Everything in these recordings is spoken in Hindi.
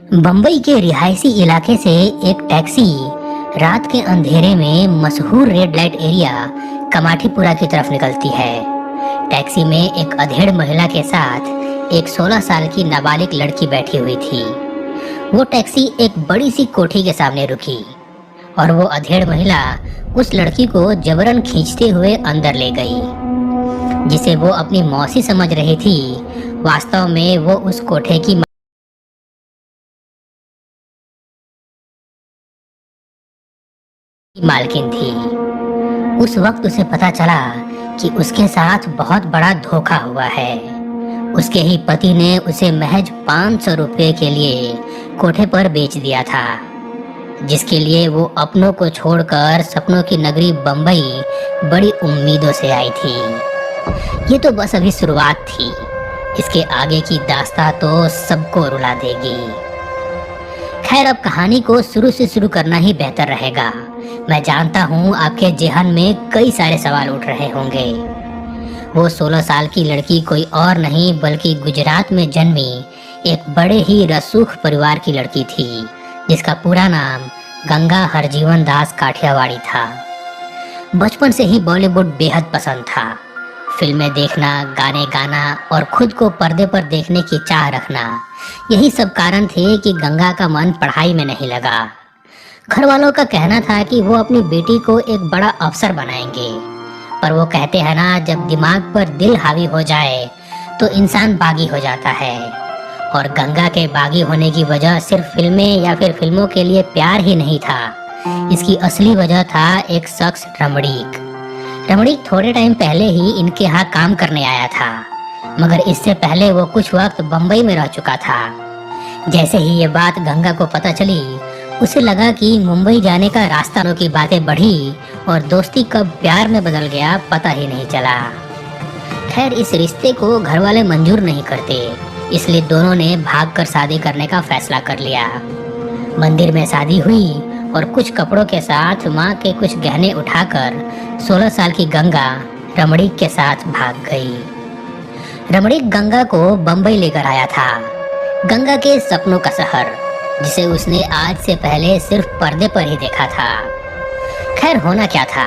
बम्बई के रिहायशी इलाके से एक टैक्सी रात के अंधेरे में मशहूर रेड लाइट एरिया कमाठीपुरा की तरफ निकलती है। टैक्सी में एक अधेड़ महिला के साथ एक 16 साल की नाबालिग लड़की बैठी हुई थी। वो टैक्सी एक बड़ी सी कोठी के सामने रुकी और वो अधेड़ महिला उस लड़की को जबरन खींचते हुए अंदर ले गई। जिसे वो अपनी मौसी समझ रही थी, वास्तव में वो उस कोठे की मालकिन थी। उस वक्त उसे पता चला कि उसके साथ बहुत बड़ा धोखा हुआ है। उसके ही पति ने उसे महज 500 रुपये के लिए कोठे पर बेच दिया था, जिसके लिए वो अपनों को छोड़कर सपनों की नगरी बम्बई बड़ी उम्मीदों से आई थी। ये तो बस अभी शुरुआत थी, इसके आगे की दास्तां तो सबको रुला देगी। खैर, अब कहानी को शुरू से शुरू करना ही बेहतर रहेगा। मैं जानता हूँ आपके जेहन में कई सारे सवाल उठ रहे होंगे। वो 16 साल की लड़की कोई और नहीं बल्कि गुजरात में जन्मी एक बड़े ही रसूख परिवार की लड़की थी, जिसका पूरा नाम गंगा हरजीवन दास काठियावाड़ी था। बचपन से ही बॉलीवुड बेहद पसंद था। फिल्में देखना, गाने गाना और खुद को पर्दे पर देखने की चाह रखना, यही सब कारण थे कि गंगा का मन पढ़ाई में नहीं लगा। घर वालों का कहना था कि वो अपनी बेटी को एक बड़ा अफसर बनाएंगे, पर वो कहते हैं ना, जब दिमाग पर दिल हावी हो जाए तो इंसान बागी हो जाता है। और गंगा के बागी होने की वजह सिर्फ फिल्में या फिर फिल्मों के लिए प्यार ही नहीं था। इसकी असली वजह था एक शख्स, रमणीक। रमणीक थोड़े टाइम पहले ही इनके यहाँ काम करने आया था, मगर इससे पहले वो कुछ वक्त बम्बई में रह चुका था। जैसे ही ये बात गंगा को पता चली, उसे लगा कि मुंबई जाने का रास्ता की बातें बढ़ी और दोस्ती कब प्यार में बदल गया पता ही नहीं चला। खैर, इस रिश्ते को घर वाले मंजूर नहीं करते, इसलिए दोनों ने भागकर शादी करने का फैसला कर लिया। मंदिर में शादी हुई और कुछ कपड़ों के साथ माँ के कुछ गहने उठाकर 16 साल की गंगा रमणीक के साथ भाग गई। रमणीक गंगा को बम्बई लेकर आया था, गंगा के सपनों का शहर, जिसे उसने आज से पहले सिर्फ पर्दे पर ही देखा था। खैर, होना क्या था,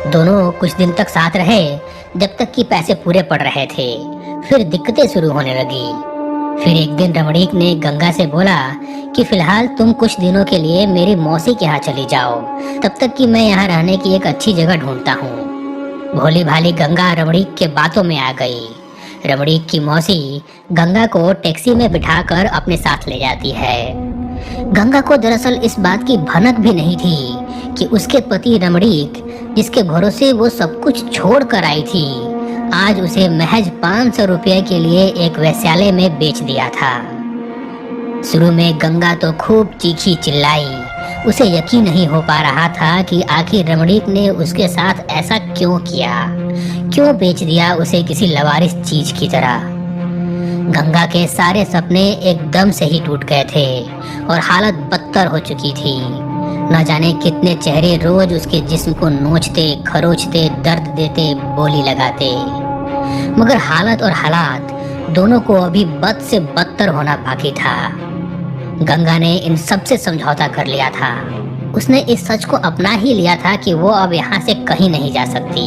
दोनों कुछ दिन तक साथ रहे, जब तक कि पैसे पूरे पड़ रहे थे। फिर दिक्कतें शुरू होने लगी। फिर एक दिन रमणीक ने गंगा से बोला कि फिलहाल तुम कुछ दिनों के लिए मेरी मौसी के यहाँ चली जाओ, तब तक कि मैं यहाँ रहने की एक अच्छी जगह ढूंढता हूँ। भोली भाली गंगा रमणीक के बातों में आ गई। रमणीक की मौसी गंगा को टैक्सी में बिठाकर अपने साथ ले जाती है। गंगा को दरअसल इस बात की भनक भी नहीं थी कि उसके पति रमणीक, जिसके भरोसे वो सब कुछ छोड़ कर आई थी, आज उसे महज 500 रुपये के लिए एक वेश्यालय में बेच दिया था। शुरू में गंगा तो खूब चीखी चिल्लाई। उसे यकीन नहीं हो पा रहा था कि आखिर रमणीक ने उसके साथ ऐसा क्यों किया, क्यों बेच दिया उसे किसी लवारिस चीज की तरह। गंगा के सारे सपने एकदम से ही टूट गए थे और हालत बदतर हो चुकी थी। न जाने कितने चेहरे रोज उसके जिस्म को नोचते, खरोचते, दर्द देते, बोली लगाते, मगर हालत और हालात दोनों को अभी बद से बदतर होना बाकी था। गंगा ने इन सब से समझौता कर लिया था। उसने इस सच को अपना ही लिया था कि वो अब यहाँ से कहीं नहीं जा सकती,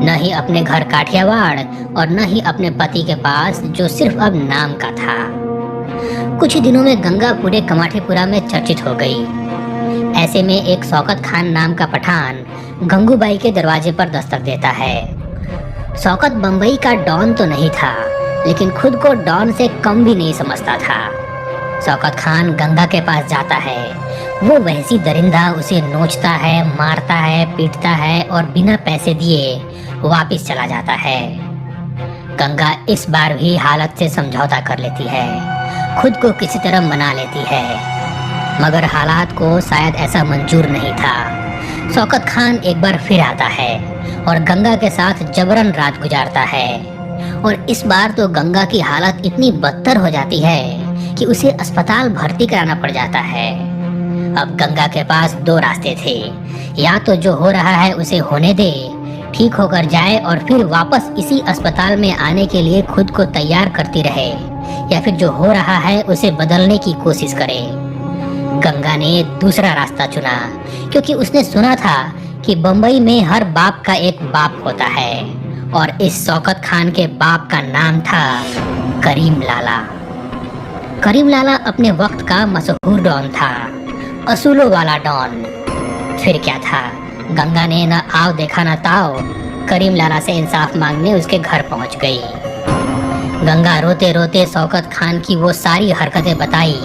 न ही अपने घर काठियावाड़ और न ही अपने पति के पास, जो सिर्फ अब नाम का था। कुछ ही दिनों में गंगा पूरे कमाठीपुरा में चर्चित हो गई। ऐसे में एक शौकत खान नाम का पठान गंगूबाई के दरवाजे पर दस्तक देता है। शौकत बम्बई का डॉन तो नहीं था, लेकिन खुद को डॉन से कम भी नहीं समझता था। शौकत खान गंगा के पास जाता है। वो वैसी दरिंदा उसे नोचता है, मारता है, पीटता है और बिना पैसे दिए वापस चला जाता है। गंगा इस बार भी हालत से समझौता कर लेती है, खुद को किसी तरह मना लेती है, मगर हालात को शायद ऐसा मंजूर नहीं था। शौकत खान एक बार फिर आता है और गंगा के साथ जबरन रात गुजारता है, और इस बार तो गंगा की हालत इतनी बदतर हो जाती है कि उसे अस्पताल भर्ती कराना पड़ जाता है। अब गंगा के पास दो रास्ते थे, या तो जो हो रहा है उसे होने दे, ठीक होकर जाए और फिर वापस इसी अस्पताल में आने के लिए खुद को तैयार करती रहे, या फिर जो हो रहा है उसे बदलने की कोशिश करे। गंगा ने दूसरा रास्ता चुना क्योंकि उसने सुना था कि बम्बई में हर बाप का एक बाप होता है और इस शौकत खान के बाप का नाम था करीम लाला। करीम लाला अपने वक्त का मशहूर डॉन था, असूलों वाला डॉन। फिर क्या था, गंगा ने न आव देखा न ताव करीम लाला से इंसाफ मांगने उसके घर पहुंच गई। गंगा रोते रोते शौकत खान की वो सारी हरकतें बताई,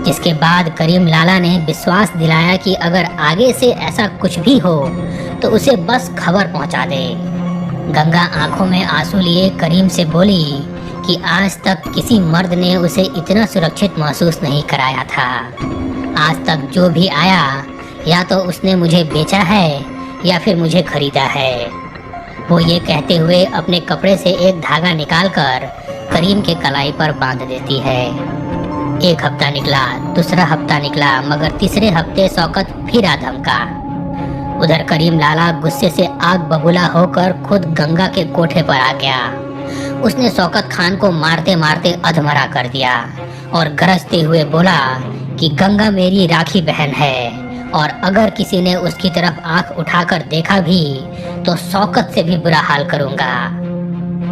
जिसके बाद करीम लाला ने विश्वास दिलाया कि अगर आगे से ऐसा कुछ भी हो तो उसे बस खबर पहुंचा दे। गंगा आंखों में आंसू लिए करीम से बोली कि आज तक किसी मर्द ने उसे इतना सुरक्षित महसूस नहीं कराया था। आज तक जो भी आया या तो उसने मुझे बेचा है या फिर मुझे खरीदा है। वो ये कहते हुए अपने कपड़े से एक धागा निकालकर करीम के कलाई पर बांध देती है। एक हफ्ता निकला, दूसरा हफ्ता निकला, मगर तीसरे हफ्ते शौकत फिर आ धमका। उधर करीम लाला गुस्से से आग बबूला होकर खुद गंगा के कोठे पर आ गया। उसने शौकत खान को मारते मारते अधमरा कर दिया और गरजते हुए बोला कि गंगा मेरी राखी बहन है और अगर किसी ने उसकी तरफ आंख उठाकर देखा भी तो शौकत से भी बुरा हाल करूंगा।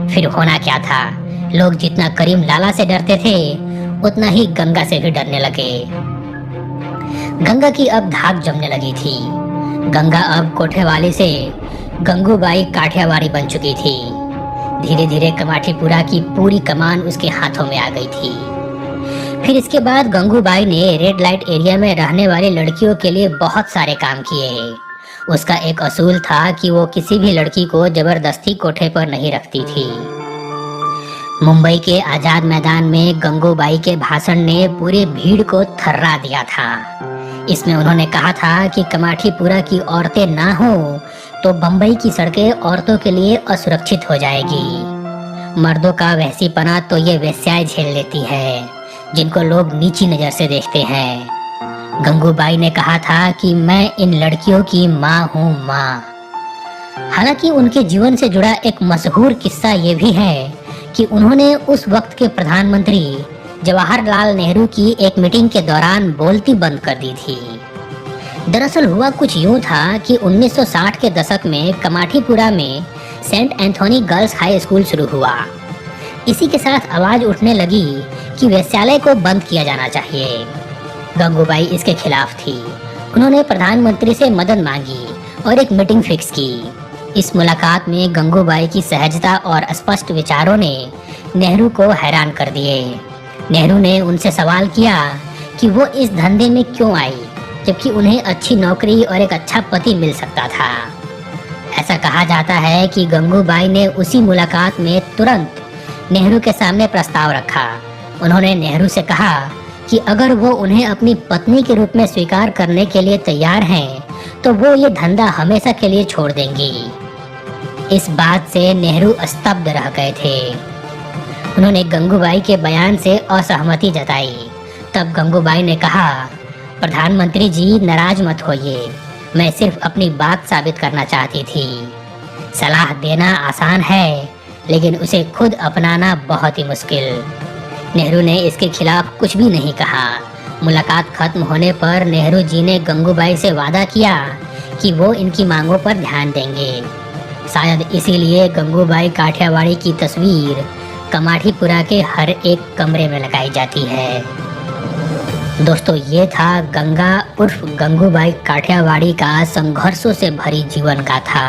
फिर होना क्या था, लोग जितना करीम लाला से डरते थे उतना ही गंगा से भी डरने लगे। गंगा की अब धाक जमने लगी थी। गंगा अब कोठेवाली से गंगूबाई काठियावाड़ी बन चुकी थी। धीरे धीरे कमाठीपुरा की पूरी कमान उसके हाथों में आ गई थी। फिर इसके बाद गंगूबाई ने रेड लाइट एरिया में रहने वाली लड़कियों के लिए बहुत सारे काम किए। उसका एक असूल था कि वो किसी भी लड़की को जबरदस्ती कोठे पर नहीं रखती थी। मुंबई के आजाद मैदान में गंगूबाई के भाषण ने पूरी भीड़ को थर्रा दिया था। इसमें उन्होंने कहा था कि कमाठीपुरा की औरतें ना हो तो बंबई की सड़कें औरतों के लिए असुरक्षित हो जाएगी। मर्दों का वहसीपना तो ये वेश्याएं झेल लेती है जिनको लोग नीची नजर से देखते हैं। गंगूबाई ने कहा था कि मैं इन लड़कियों की माँ हूँ माँ। हालांकि उनके जीवन से जुड़ा एक मशहूर किस्सा ये भी है कि उन्होंने उस वक्त के प्रधानमंत्री जवाहरलाल नेहरू की एक मीटिंग के दौरान बोलती बंद कर दी थी। दरअसल हुआ कुछ यूं था कि 1960 के दशक में कमाठीपुरा में Saint Anthony girls high school शुरू हुआ। इसी के साथ आवाज उठने लगी कि वेश्यालय को बंद किया जाना चाहिए। गंगूबाई इसके खिलाफ थी। उन्होंने प्रधानमंत्री से मदद मांगी और एक मीटिंग फिक्स की। इस मुलाकात में गंगूबाई की सहजता और स्पष्ट विचारों ने नेहरू को हैरान कर दिए। नेहरू ने उनसे सवाल किया कि वो इस धंधे में क्यों आई जबकि उन्हें अच्छी नौकरी और एक अच्छा पति मिल सकता था। ऐसा कहा जाता है कि गंगूबाई ने उसी मुलाकात में तुरंत नेहरू के सामने प्रस्ताव रखा। उन्होंने नेहरू से कहा कि अगर वो उन्हें अपनी पत्नी के रूप में स्वीकार करने के लिए तैयार हैं तो वो ये धंधा हमेशा के लिए छोड़ देंगी। इस बात से नेहरू स्तब्ध रह गए थे। उन्होंने गंगूबाई के बयान से असहमति जताई। तब गंगूबाई ने कहा, प्रधानमंत्री जी नाराज मत होइए, मैं सिर्फ अपनी बात साबित करना चाहती थी। सलाह देना आसान है लेकिन उसे खुद अपनाना बहुत ही मुश्किल। नेहरू ने इसके खिलाफ कुछ भी नहीं कहा। मुलाकात खत्म होने पर नेहरू जी ने गंगूबाई से वादा किया कि वो इनकी मांगों पर ध्यान देंगे। शायद इसीलिए गंगूबाई काठियावाड़ी की तस्वीर कमाठीपुरा के हर एक कमरे में लगाई जाती है। दोस्तों, ये था गंगा उर्फ गंगूबाई काठियावाड़ी का संघर्षों से भरी जीवन गाथा।